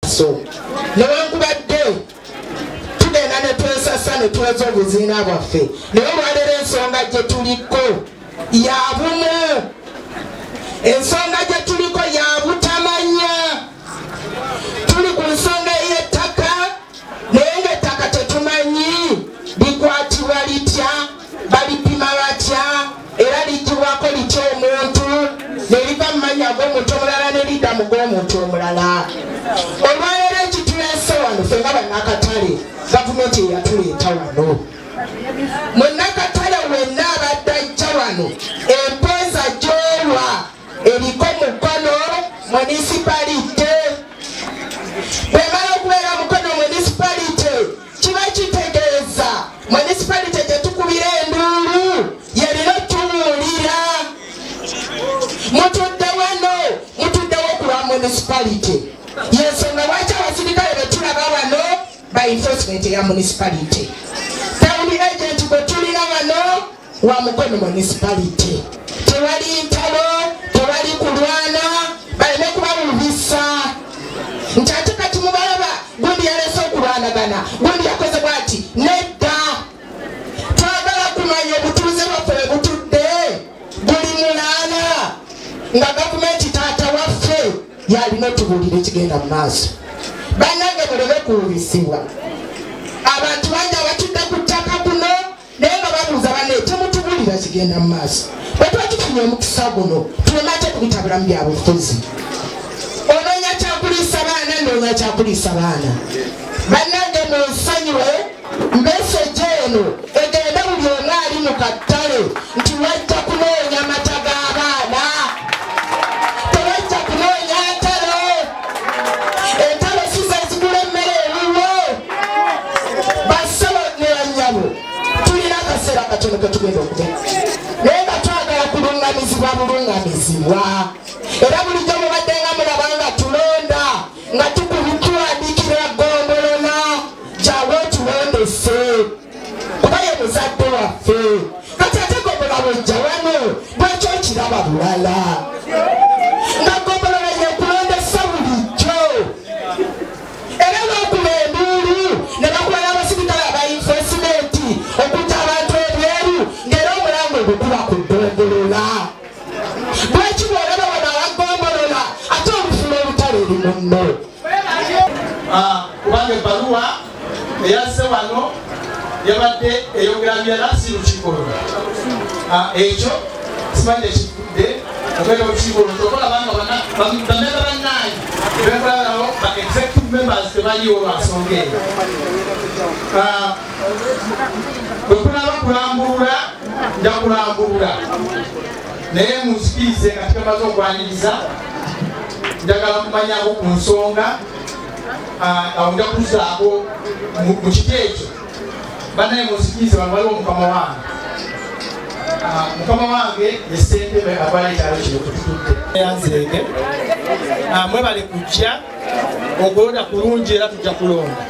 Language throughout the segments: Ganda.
so newankubadde tugenda ne twesasa ne tuweza obuziina bwaffe naye olwaleero ensonga gye tuliko ya bumu, ensonga gye tuliko ya butamanya. Tuli ku nsonga y'ettaka naye ng'ettaka tetumanyi likwatibwa litya, balipima batya, era liggyibwako litya omuntu ne liva mu mannya g'omuntu omulala ne lidda mu g'omuntu omulala. Olwaleero ekituleese wano ffe nga bannakatale gavumenti eyatuleeta wano. Munnakatale wenna abadde ajja wano empeeza gy'olwa eriko Mukono munisipalite. Bwemala okubeera Mukono munisipalite kiba kitegeeza munisipalite gye tukubira enduulu yerina tuwulira. Mutudde wano mutuddewo ku lwa munisipalite, yensonga lwaki abasirikale be tulaba wano ba enforcement ya munisipalite. Town agent gwe tulina wano wa Mukono munisipalite. Tewali ntalo, tewali kulwana, baleme kubawulubisa nti ate kati mubalaba gundi yalese okulwanagana, gundi yakoze bwati. Nedda, twagala kumanya obutuuze bwaffe bwe butudde buli munaana nga gavumenti taata waffe yalina otubuulira ekigenda mu maaso. Bannange muleme kuwubisibwa. Abantu bangi abatudde ku ttaka kuno naye nga babuuza banne temutubuulira kigenda mu maaso. Bwe tuba tufunye omukisa guno tuleme ate kubitabulamu byabufuzi. Onoonya kyakuliisa baana ndoonya kyakuliisa baana. Bannange munsonyiwe mbeseje eno egenda buli omu ali mu Katale nti wajja kunoonya mata g'abaana, tewajja kunoonya ntalo. Entalo si ze zigula emmere ewuwo. Bassebo ne bannyabo tulina akaseera katono ke tugenda okubeka naye nga twagala kulungamizibwa bulungamizibwa. Era bulijjo mubadde nga mulaba nga tulonda nga tukubikiwandiikira ggombolola gyawe otulondese kuba ye muzadde waffe. Kati ate ggombolola bwejja wano bwekyo okiraba bulala nga ggombolola yekulondesa bulijjo. Era lwokuba enduulu ne bakulala abasirikale aba enforcement okutta abantu ebyeru ng'era omulambo gukuba ku ggombolola. Lwaki bw'olaba wano abagombolola ate obufuna obutale eri munno. Kubanga ebbaluwa eyazze wano yabadde eyogera byala si lukiiko luno. Ekyo simanyi ekivudde okugenda olukiiko luno tokolabanga bamemba bannange bekolabao ba executive members tebaliwo lwansonga eyo. Bwe kunaba kulambulula nja kulambulula naye munsikirize nga tukamaze okwaniriza njagala kumanyako ku nsonga awo nja kuzaako mu kiti ekyo. Bannaye munsikirize wano waliwo mukama wange. Mukama wange ye ssentebe atwala ekyalo kino tutudde yanzirenge. Mwebale kujja okulonda kulungi era tujja kulonda.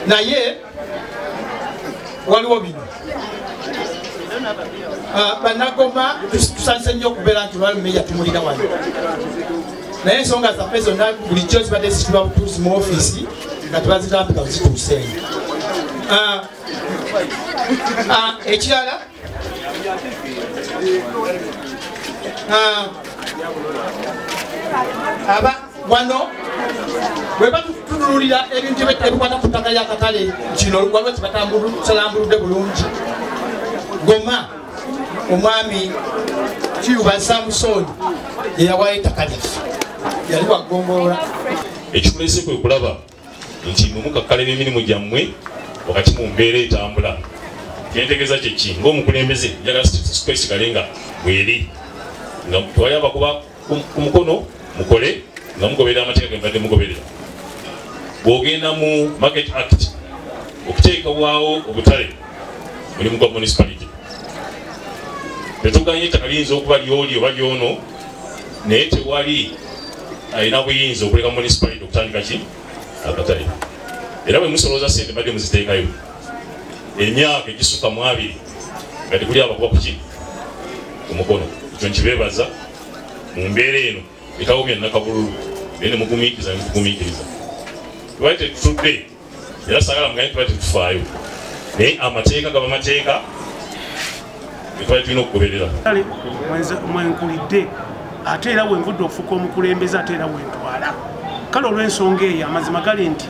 Naye waliwo bino bannagoma tusanise nnyo okubeera nti lwali meya tumulira wano naye ensonga zaffe zonna bulijjo zibadde zitulwa butuuzi mu ofiisi nga tebazitambika zituuseeyo. Ekirala aba wano bwe batutunulira ebintu ebikwata ku ttaka lya Katale kino waliwo kibasalambuludde bulungi. Goma omwami Kiyuba Samusoni yeyawaayo ettaka lyaffe yali wagombolola. Ekikuleese kwe kulaba nti mumukakkala emirimu gyammwe wakati mu mbeera etambula. Kyentegeeza kyeki ng'omukulembeze njagala sikwesigale nga bweri nga twayaba kuba ku Mukono mukole nga mugoberera amateeka ge mbadde mugoberera. Bw'ogenda mu Market Act okuteekawaawo obutale mulimu gwa municipality. Tetuganye ettaka liyinza okuba lyoli oba lyono naye tewali alina buyinza okuleka municipality okutandika ki akatale. Era bwe musoloza ssente badde muziteekayo emyaka egisukka mu 2 nga tekuli abakuba kuki ku Mukono. Ekyo nkibeebaza mu mbeera eno etawumya nnakabululu ne mugumiikiriza netugumiikiriza twali tetutudde era sagala muganye twali tetufaayo naye amateeka gaba mateeka twali tulina okugoberera mwenkulidde ate era wenvudde okufuuka omukulembeze ate era wentwala kale olw'ensonga eyo amazima gali nti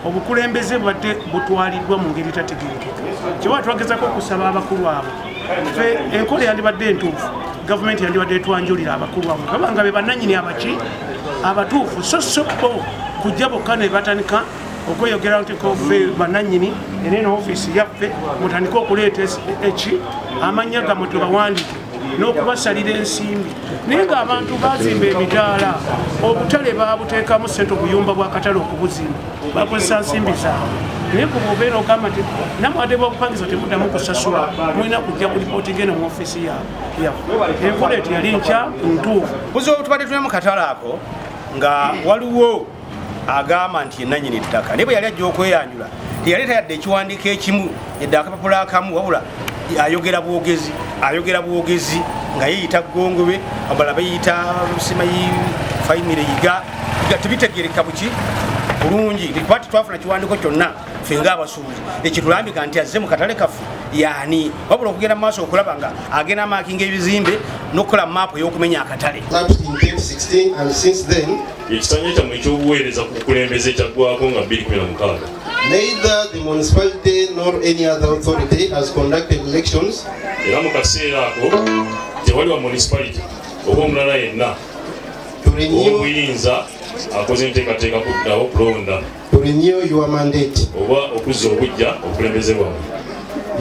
obukulembeze bwadde butwaliddwa mu ngeri tategerekeka kiba twagezako okusaba abakulu abo fe enkola yandibadde entuufu gavumenti yandibadde etwanjulira abakulu abo kabanga be bannannyini abaki abatuufu so bo kujja bokka ne batandika okweyogera nti kofe bannannyini era eno ofiisi yaffe mutandika okuleeta eki amannya gammwe tubawandiike n'okubasalira ensimbi naye ng'abantu bazimba emidaala obutale babuteekamu ssente obuyumba bwa katale okubuzimba bakozesa nsimbi zaabwe naye kuba obeera ogamba nti namwadde bw'obupangiza temuddamu kusasula mulina kujja kulipooti gene mu ofiisi yaffe enkola eti yali nkya ntuufu buzibu obutubadde tulina mu katale ako nga waliwo agamba nti yenannyini ttaka naye bwe yali ajja okweyanjula teyaleeta yadde ekiwandiiko ekimu yadde akapapula akamu wabula ayogera bwogezi nga yeyita gongobe abala bayita simayi fayimire yiga tebitegereka buki bulungi ndikubati twafuna kiwandiiko kyonna ffe ng'abasuubuzi ekitulambika nti azze mu katale kaffe yaani wabula okugenda mu maaso okulaba nga agenda maakinga ebizimbe n'okukola maapu ey'okumenya akatale ekitanye kyammwe ekyobuweereza ku bukulembeze kyaggwako nga 2016 Neither the municipality nor any other authority has conducted elections. Era mu kaseera ako tewali wa municipality oba omulala yenna obuyinza akoze enteekateeka kuddawo kulonda to renew your mandate oba okuzza obujja obukulembeze bwabwe.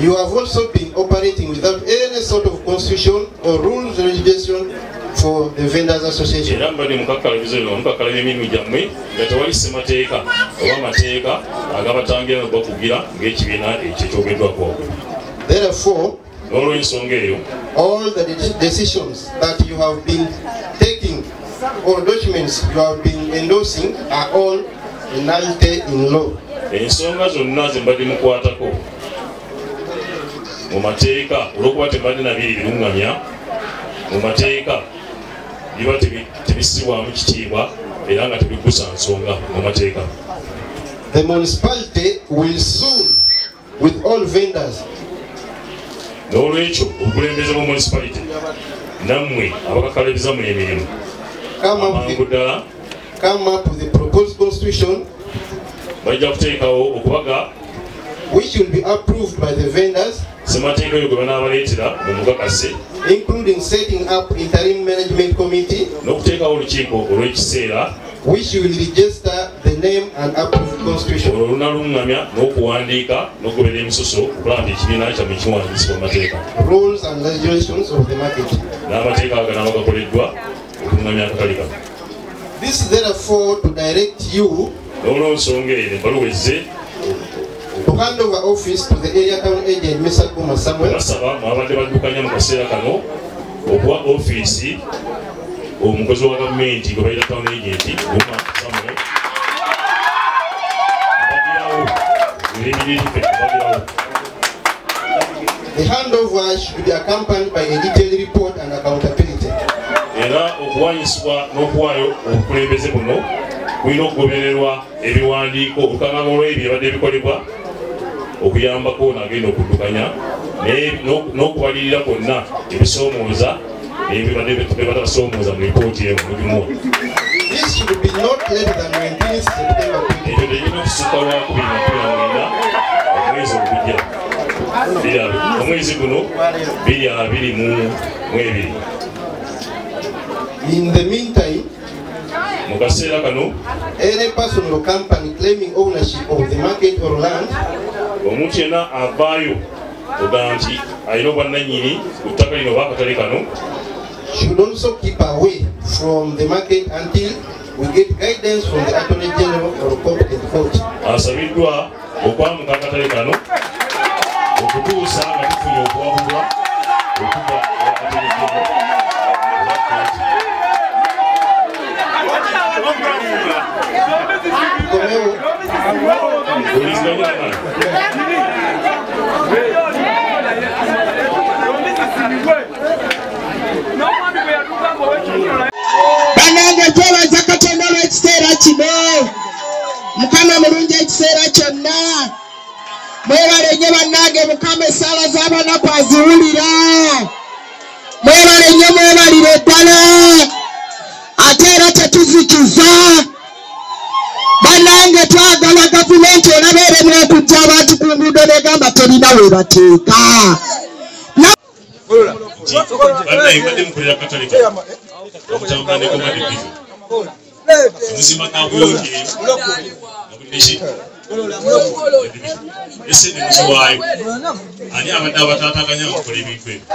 You have also been operating without any sort of constitution or rules and regulation for the Vendors Association. Era mbadde mukakkalabiza emirimu gyammwe nga tewali ssemateeka oba amateeka agabatangira nokubakugira ng'ekibiina ekyo ekyogeddwako. Therefore, n'olw'ensonga eyo all the decisions that you have been taking or documents you have been endorsing are all nullity in law. Ensonga zonna ze mbadde mukwatako mu mateeka olw'okuba tembadde nabiri biruŋŋamya mu mateeka biba tebissibwamu kitiibwa era nga tebiggusa nsonga mu mateeka. The municipality will soon with all vendors. N'olwekyo obukulembeze bwa municipality nammwe abakakkalabiza mu emirimu amangu ddala come up with the proposed constitution bajja kuteekawo okubaga which will be approved by the vendors, ssemateeka eyo gwe banaabaleetera mu mukakase, including setting up interim management committee n'okuteekawo olukiiko olw'ekiseera which will register the name and approve constitution. olwo lunaluŋŋamya n'okuwandiika n'okugobera emisoso okulaba nti ekibiina kyammwe kiwandiisibwa mu mateeka. Rules and regulations of the market. N'amateeka ago ganaaba gakoleddwa okuŋŋamya akatale kano. This is therefore to direct you n'olw'ensonga eyo embaluwezze to hand over office to the area town agent Mr. Kuma Samuel. Basaba mwabadde baddukanya mu kaseera kano okuwa ofiisi omukozi wa gavumenti gwe bayita town agent Kuma Samuel abagirawo ebirimirife abagirawo. The handover should be accompanied by a detailed report and accountability. Era okuwanyisibwa n'okuwaayo obukulembeze buno kulina okugobererwa ebiwandiiko olukalala olw'ebyo ebadde bikolebwa okuyambako nagenda okuddukanya n'okubalirira kwonna ebisoomooza ebibadde basoomooza mu lipooti emu mulimu. This should be not later than 19th September. Ekyo tegina okusukka lwa 29 omwezi ogujja. Omwezi guno 2022. In the meantime, mu kaseera kano any person or company claiming ownership of the market or land omuntu yenna avaayo ogamba nti alina obwannannyini ku ttaka lino oba akatale kano should also keep away from the market until we get guidance from the Attorney General or competent court. Asabiddwa okwamuka akatale kano okutuusa nga tufunye okuwabulwa okuva Attorney General. Banange twebaza Katonda olw'ekiteeso Mukama mulungi ekiseera kyonna. Mwebale nnyo bannange, Mukama essaala z'abanaku aziwulira. Mwebale nnyo, mwebalire ddala. Ate era tetuzikiza. Bannange twagala gavumenti olabeeremu okujja abantu ku nguudo negamba terina webateeka. Badde mukolera Katale okutambula ne Komadi muzima kabuyonge nabuddeshi ese ne muziwaayo ani abadde abataataganya mukola ebintu ebyo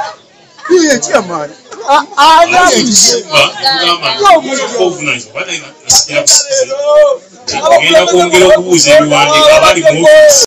genda kwongera okubuuza ebiwandiiko abali mu ofisi.